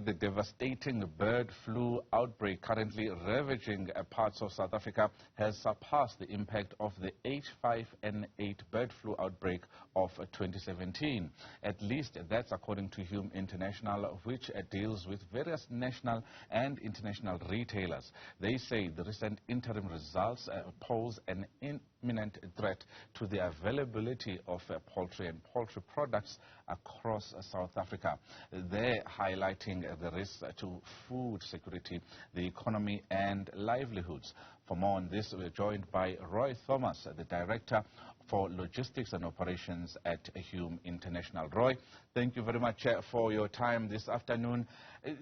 the devastating bird flu outbreak currently ravaging parts of South Africa has surpassed the impact of the H5N8 bird flu outbreak of 2017. At least that's according to Hume International, which deals with various national and international retailers. They say the recent interim results pose an imminent threat to the availability of poultry and poultry products across South Africa. They're highlighting the risks to food security, the economy and livelihoods. For more on this, we're joined by Roy Thomas, the Director for Logistics and Operations at Hume International. Roy, thank you very much for your time this afternoon.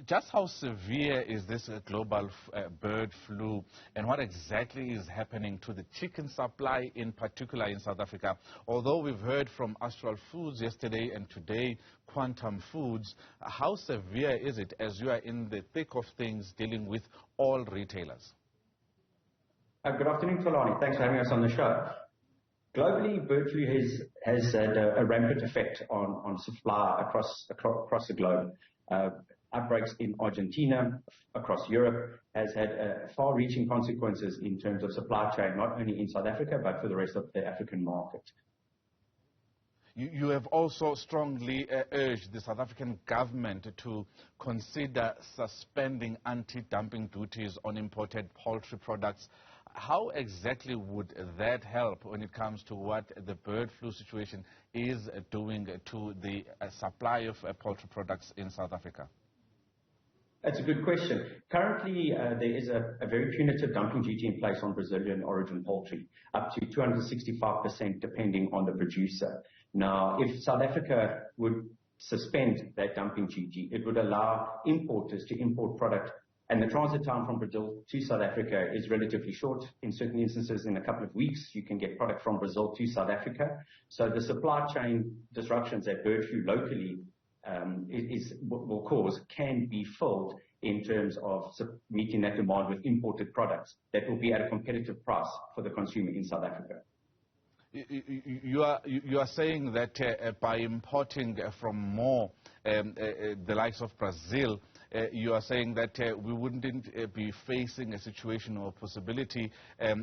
Just how severe is this global bird flu, and what exactly is happening to the chicken supply in particular in South Africa? Although we've heard from Astral Foods yesterday and today Quantum Foods, how severe is it as you are in the thick of things dealing with all retailers? Good afternoon, Tolani. Thanks for having us on the show. Globally, bird flu has had a rampant effect on supply across the globe. Outbreaks in Argentina, across Europe, has had far-reaching consequences in terms of supply chain, not only in South Africa, but for the rest of the African market. You have also strongly urged the South African government to consider suspending anti-dumping duties on imported poultry products. How exactly would that help when it comes to what the bird flu situation is doing to the supply of poultry products in South Africa? That's a good question. Currently, there is a very punitive dumping duty in place on Brazilian origin poultry, up to 265% depending on the producer. Now, if South Africa would suspend that dumping duty, it would allow importers to import product, and the transit time from Brazil to South Africa is relatively short. In certain instances, in a couple of weeks, you can get product from Brazil to South Africa. So the supply chain disruptions that bird flu locally will cause can be filled in terms of meeting that demand with imported products that will be at a competitive price for the consumer in South Africa. You are saying that by importing from more the likes of Brazil, you are saying that we wouldn't be facing a situation or possibility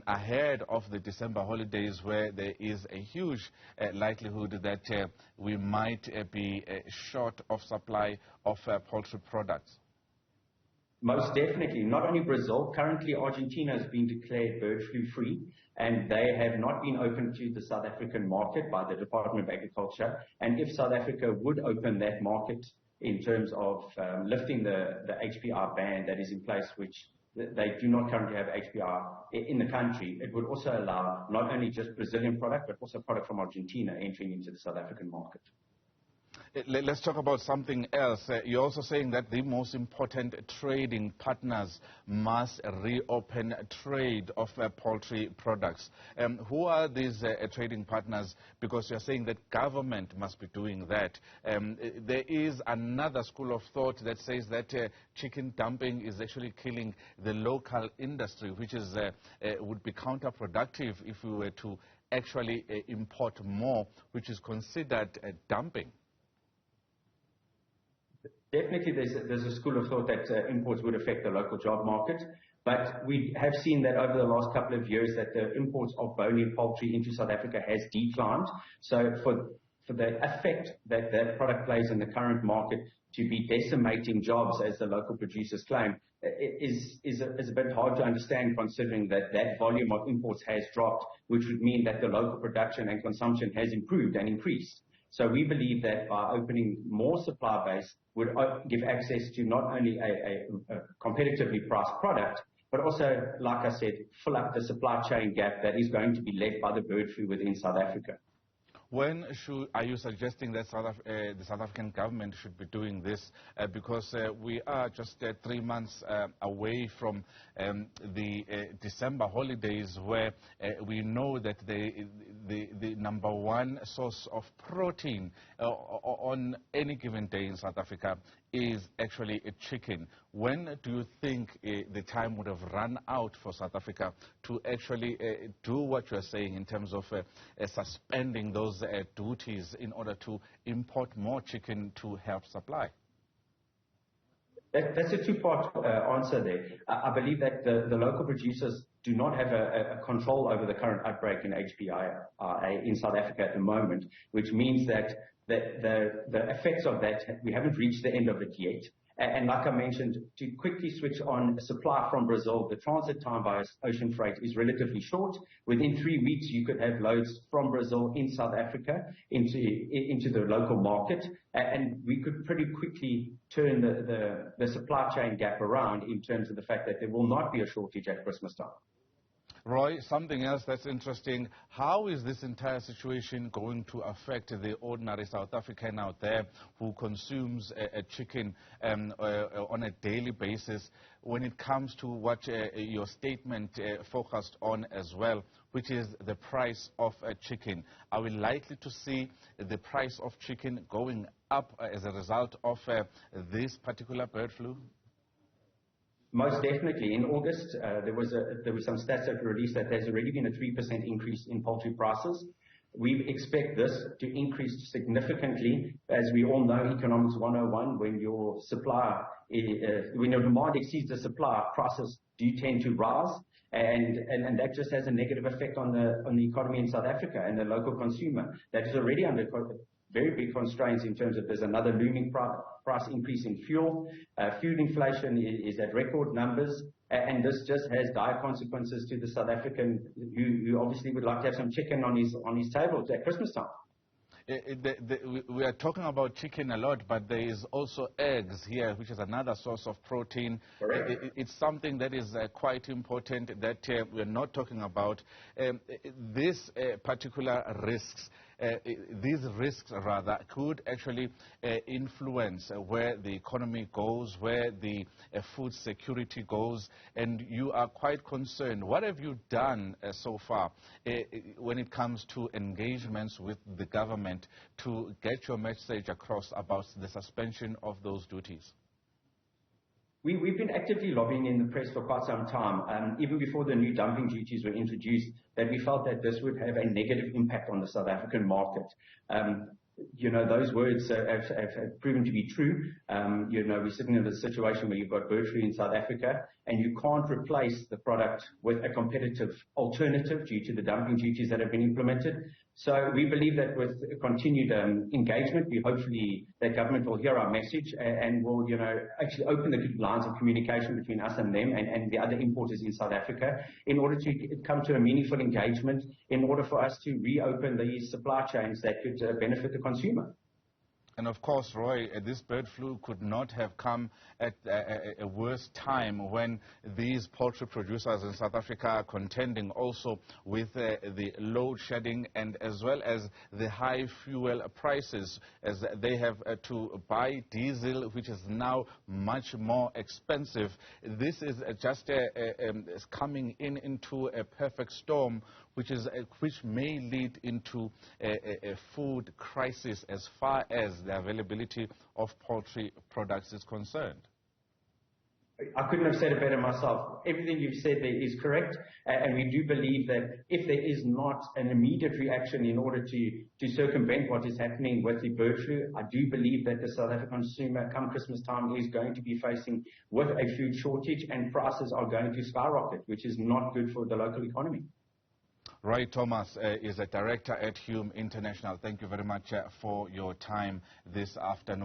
ahead of the December holidays where there is a huge likelihood that we might be short of supply of poultry products. Most definitely. Not only Brazil, currently Argentina has been declared bird flu free, and they have not been open to the South African market by the Department of Agriculture. And if South Africa would open that market in terms of lifting the HPR ban that is in place, which they do not currently have HPR in the country, it would also allow not only just Brazilian product, but also product from Argentina entering into the South African market. Let's talk about something else. You're also saying that the most important trading partners must reopen trade of poultry products. Who are these trading partners? Because you're saying that government must be doing that. There is another school of thought that says that chicken dumping is actually killing the local industry, which is would be counterproductive if we were to actually import more, which is considered dumping. Definitely, there's a school of thought that imports would affect the local job market, but we have seen that over the last couple of years that the imports of bone-in poultry into South Africa has declined. So for the effect that that product plays in the current market to be decimating jobs, as the local producers claim, is a bit hard to understand, considering that volume of imports has dropped, which would mean that the local production and consumption has improved and increased. So we believe that by opening more supply base would give access to not only a competitively priced product, but also, like I said, fill up the supply chain gap that is going to be left by the bird flu within South Africa. When are you suggesting that the South African government should be doing this? Because we are just 3 months away from the December holidays, where we know that the number one source of protein on any given day in South Africa is actually a chicken. When do you think the time would have run out for South Africa to actually do what you're saying in terms of suspending those duties in order to import more chicken to help supply? That's a two-part answer there. I believe that the local producers do not have a control over the current outbreak in HPI in South Africa at the moment, which means that the effects of that, we haven't reached the end of it yet. And like I mentioned, to quickly switch on supply from Brazil, the transit time by ocean freight is relatively short. Within 3 weeks, you could have loads from Brazil in South Africa into the local market. And we could pretty quickly turn the supply chain gap around in terms of the fact that there will not be a shortage at Christmas time. Roy, something else that's interesting, how is this entire situation going to affect the ordinary South African out there who consumes a chicken on a daily basis when it comes to what your statement focused on as well, which is the price of chicken? Are we likely to see the price of chicken going up as a result of this particular bird flu? Most definitely. In August, there was some stats that were released that there's already been a 3% increase in poultry prices. We expect this to increase significantly. As we all know, Economics 101, when your demand exceeds the supply, prices do tend to rise. And that just has a negative effect on the economy in South Africa and the local consumer. That is already under very big constraints in terms of there's another looming price increase in fuel. Food inflation is at record numbers, and this just has dire consequences to the South African who obviously would like to have some chicken on his table at Christmas time. We are talking about chicken a lot, but there is also eggs here, which is another source of protein. It's something that is quite important that we're not talking about. These particular risks, these risks rather, could actually influence where the economy goes, where the food security goes, and you are quite concerned. What have you done so far when it comes to engagements with the government to get your message across about the suspension of those duties? We've been actively lobbying in the press for quite some time, even before the new dumping duties were introduced, that we felt that this would have a negative impact on the South African market. Those words have proven to be true. We're sitting in a situation where you've got bird flu in South Africa, and you can't replace the product with a competitive alternative due to the dumping duties that have been implemented. So we believe that with continued engagement, hopefully that government will hear our message and will, actually open the lines of communication between us and them and the other importers in South Africa in order to come to a meaningful engagement, in order for us to reopen these supply chains that could benefit the consumer. And of course, Roy, this bird flu could not have come at a worse time when these poultry producers in South Africa are contending also with the load shedding and as well as the high fuel prices, as they have to buy diesel, which is now much more expensive. This is just coming into a perfect storm, which may lead into a food crisis as far as the availability of poultry products is concerned. I couldn't have said it better myself. Everything you've said there is correct, and we do believe that if there is not an immediate reaction in order to circumvent what is happening with the bird flu, I do believe that the South African consumer come Christmas time is going to be facing with a food shortage, and prices are going to skyrocket, which is not good for the local economy. Roy Thomas is a director at Hume International. Thank you very much for your time this afternoon.